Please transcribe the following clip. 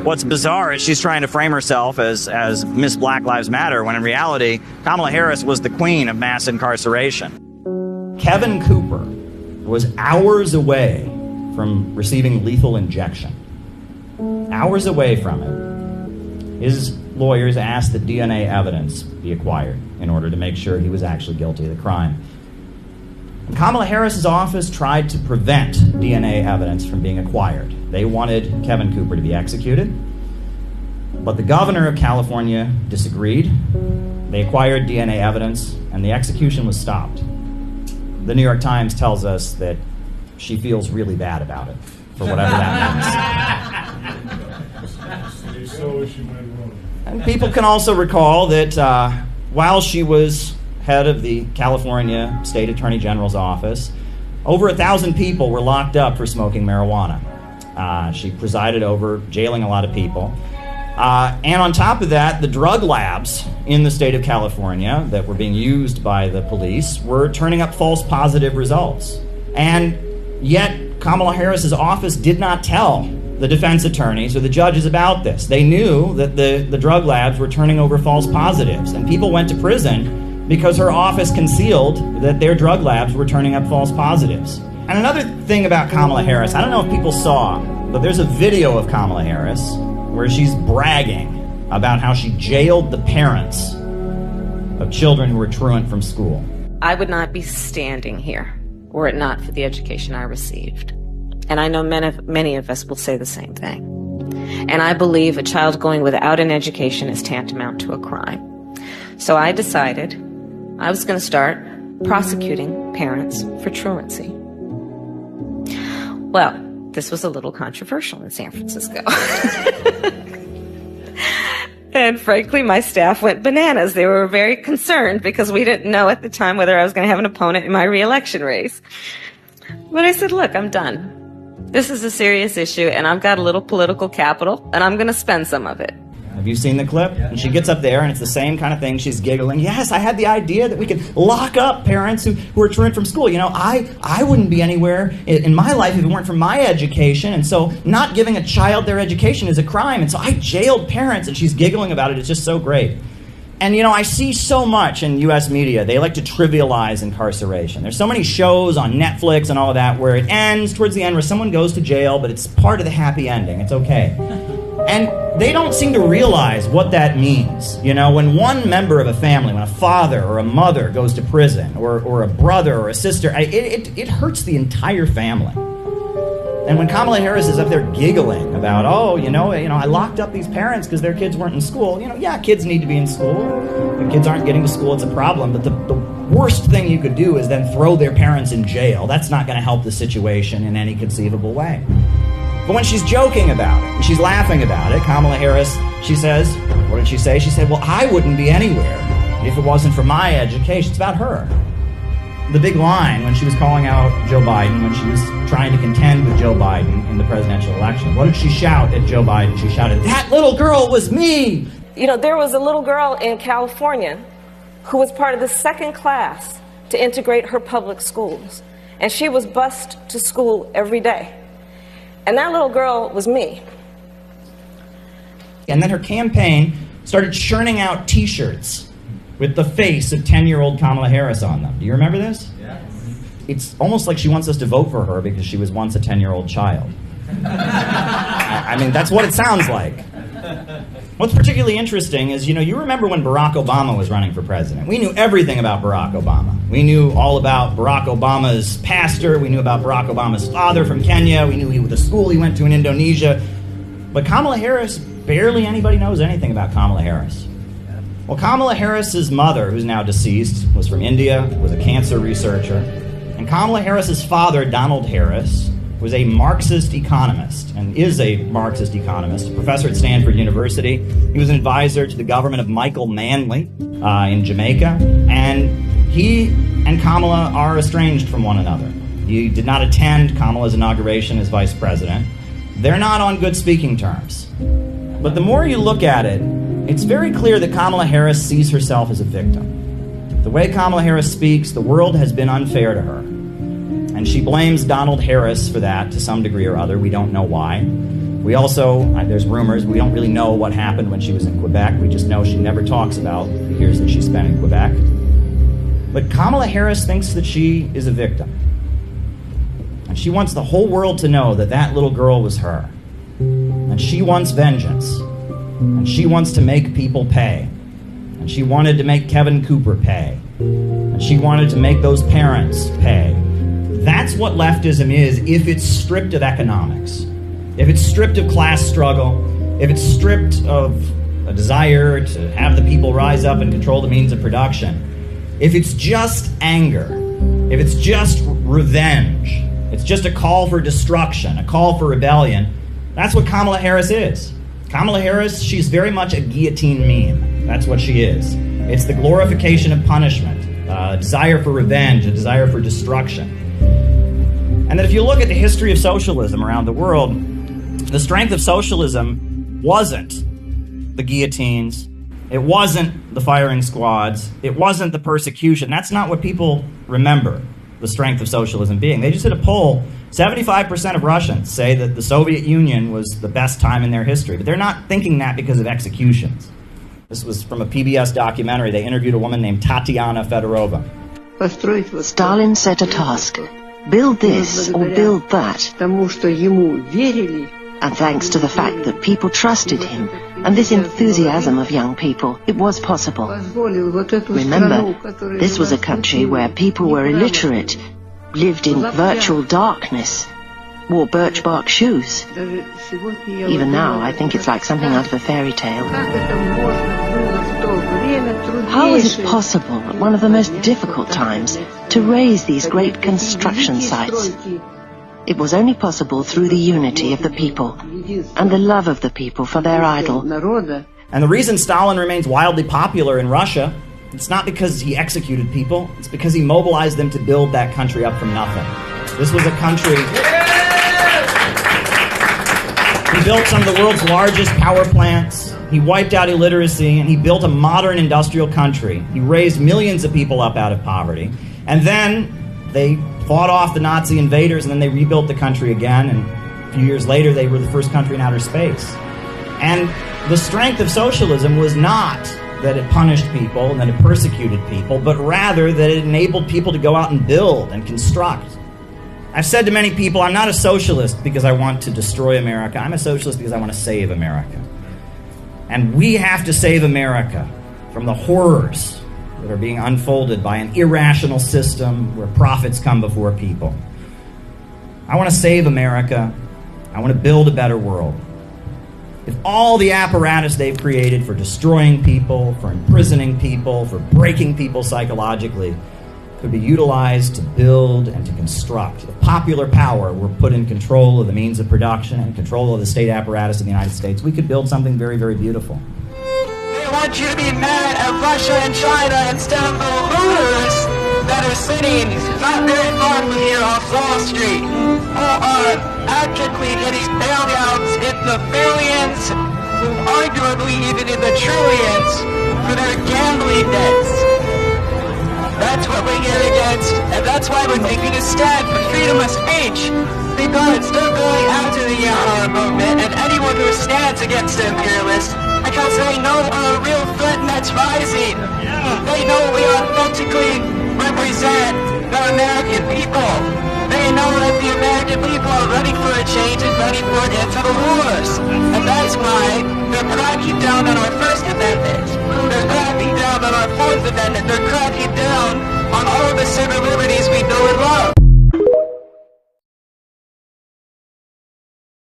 What's bizarre is she's trying to frame herself as Miss Black Lives Matter, when in reality, Kamala Harris was the queen of mass incarceration. Kevin Cooper was hours away from receiving lethal injection. Hours away from it. His lawyers asked that DNA evidence be acquired in order to make sure he was actually guilty of the crime. And Kamala Harris's office tried to prevent DNA evidence from being acquired. They wanted Kevin Cooper to be executed, but the governor of California disagreed. They acquired DNA evidence, and the execution was stopped. The New York Times tells us that she feels really bad about it, for whatever that means. And people can also recall that while she was head of the California State Attorney General's office, over 1,000 people were locked up for smoking marijuana. She presided over jailing a lot of people. And on top of that, the drug labs in the state of California that were being used by the police were turning up false positive results. And yet, Kamala Harris's office did not tell the defense attorneys or the judges about this. They knew that the drug labs were turning over false positives, and people went to prison because her office concealed that their drug labs were turning up false positives. And another thing about Kamala Harris, I don't know if people saw, but there's a video of Kamala Harris where she's bragging about how she jailed the parents of children who were truant from school. I would not be standing here were it not for the education I received. And I know many of us will say the same thing. And I believe a child going without an education is tantamount to a crime. So I decided I was going to start prosecuting parents for truancy. Well, this was a little controversial in San Francisco. And frankly, my staff went bananas. They were very concerned because we didn't know at the time whether I was going to have an opponent in my re-election race. But I said, look, I'm done. This is a serious issue, and I've got a little political capital, and I'm going to spend some of it. Have you seen the clip? And she gets up there, and it's the same kind of thing. She's giggling. Yes, I had the idea that we could lock up parents who are truant from school. You know, I wouldn't be anywhere in my life if it weren't for my education, and so not giving a child their education is a crime, and so I jailed parents, and she's giggling about it. It's just so great. And, you know, I see so much in U.S. media. They like to trivialize incarceration. There's so many shows on Netflix and all of that where it ends towards the end where someone goes to jail, but it's part of the happy ending. It's okay. And they don't seem to realize what that means. You know, when one member of a family, when a father or a mother goes to prison, or a brother or a sister, it hurts the entire family. And when Kamala Harris is up there giggling about, I locked up these parents because their kids weren't in school. Yeah, kids need to be in school. If kids aren't getting to school, it's a problem. But the worst thing you could do is then throw their parents in jail. That's not going to help the situation in any conceivable way. But when she's joking about it, and she's laughing about it, Kamala Harris, she says, what did she say? She said, well, I wouldn't be anywhere if it wasn't for my education. It's about her. The big line when she was calling out Joe Biden, when she was trying to contend with Joe Biden in the presidential election, what did she shout at Joe Biden? She shouted, "That little girl was me!" You know, there was a little girl in California who was part of the second class to integrate her public schools. And she was bused to school every day. And that little girl was me. And then her campaign started churning out T-shirts with the face of 10-year-old Kamala Harris on them. Do you remember this? Yes. It's almost like she wants us to vote for her because she was once a 10-year-old child. I mean, that's what it sounds like. What's particularly interesting is, you remember when Barack Obama was running for president. We knew everything about Barack Obama. We knew all about Barack Obama's pastor. We knew about Barack Obama's father from Kenya. We knew the school he went to in Indonesia. But Kamala Harris, barely anybody knows anything about Kamala Harris. Well, Kamala Harris's mother, who's now deceased, was from India, was a cancer researcher. And Kamala Harris's father, Donald Harris, was a Marxist economist, and is a Marxist economist, a professor at Stanford University. He was an advisor to the government of Michael Manley in Jamaica, and he and Kamala are estranged from one another. He did not attend Kamala's inauguration as vice president. They're not on good speaking terms. But the more you look at it, it's very clear that Kamala Harris sees herself as a victim. The way Kamala Harris speaks, the world has been unfair to her. And she blames Donald Harris for that to some degree or other. We don't know why. We also, there's rumors, we don't really know what happened when she was in Quebec. We just know she never talks about the years that she spent in Quebec. But Kamala Harris thinks that she is a victim. And she wants the whole world to know that that little girl was her. And she wants vengeance. And she wants to make people pay. And she wanted to make Kevin Cooper pay. And she wanted to make those parents pay. That's what leftism is if it's stripped of economics. If it's stripped of class struggle, if it's stripped of a desire to have the people rise up and control the means of production, if it's just anger, if it's just revenge, it's just a call for destruction, a call for rebellion, that's what Kamala Harris is. Kamala Harris, she's very much a guillotine meme. That's what she is. It's the glorification of punishment, a desire for revenge, a desire for destruction. And that if you look at the history of socialism around the world, the strength of socialism wasn't the guillotines, it wasn't the firing squads, it wasn't the persecution. That's not what people remember the strength of socialism being. They just did a poll. 75% of Russians say that the Soviet Union was the best time in their history, but they're not thinking that because of executions. This was from a PBS documentary. They interviewed a woman named Tatiana Fedorova. Stalin set a task. Build this or build that. And thanks to the fact that people trusted him and this enthusiasm of young people, it was possible. Remember, this was a country where people were illiterate, lived in virtual darkness, wore birch bark shoes. Even now, I think it's like something out of a fairy tale. How is it possible at one of the most difficult times to raise these great construction sites? It was only possible through the unity of the people and the love of the people for their idol. And the reason Stalin remains wildly popular in Russia, it's not because he executed people, it's because he mobilized them to build that country up from nothing. This was a country... He built some of the world's largest power plants, he wiped out illiteracy, and he built a modern industrial country. He raised millions of people up out of poverty. And then they fought off the Nazi invaders, and then they rebuilt the country again, and a few years later they were the first country in outer space. And the strength of socialism was not that it punished people and that it persecuted people, but rather that it enabled people to go out and build and construct. I've said to many people, I'm not a socialist because I want to destroy America. I'm a socialist because I want to save America. And we have to save America from the horrors that are being unfolded by an irrational system where profits come before people. I want to save America. I want to build a better world. If all the apparatus they've created for destroying people, for imprisoning people, for breaking people psychologically, could be utilized to build and to construct, if popular power were put in control of the means of production and control of the state apparatus in the United States, we could build something very, very beautiful. They want you to be mad at Russia and China instead of the looters that are sitting not very far from here off Wall Street, who are actively getting bailouts in the billions, arguably even in the trillions, for their gambling debts. That's what we're here against, and that's why we're taking a stand for freedom of speech, because they're going after the movement and anyone who stands against the imperialists, because they know we're a real threat and that's rising. They know we authentically represent the American people. They know that the American people are ready for a change and ready for an end to the wars. And that's why they're cracking down on our First Amendment. They're cracking down on our Fourth Amendment. They're cracking down on all the civil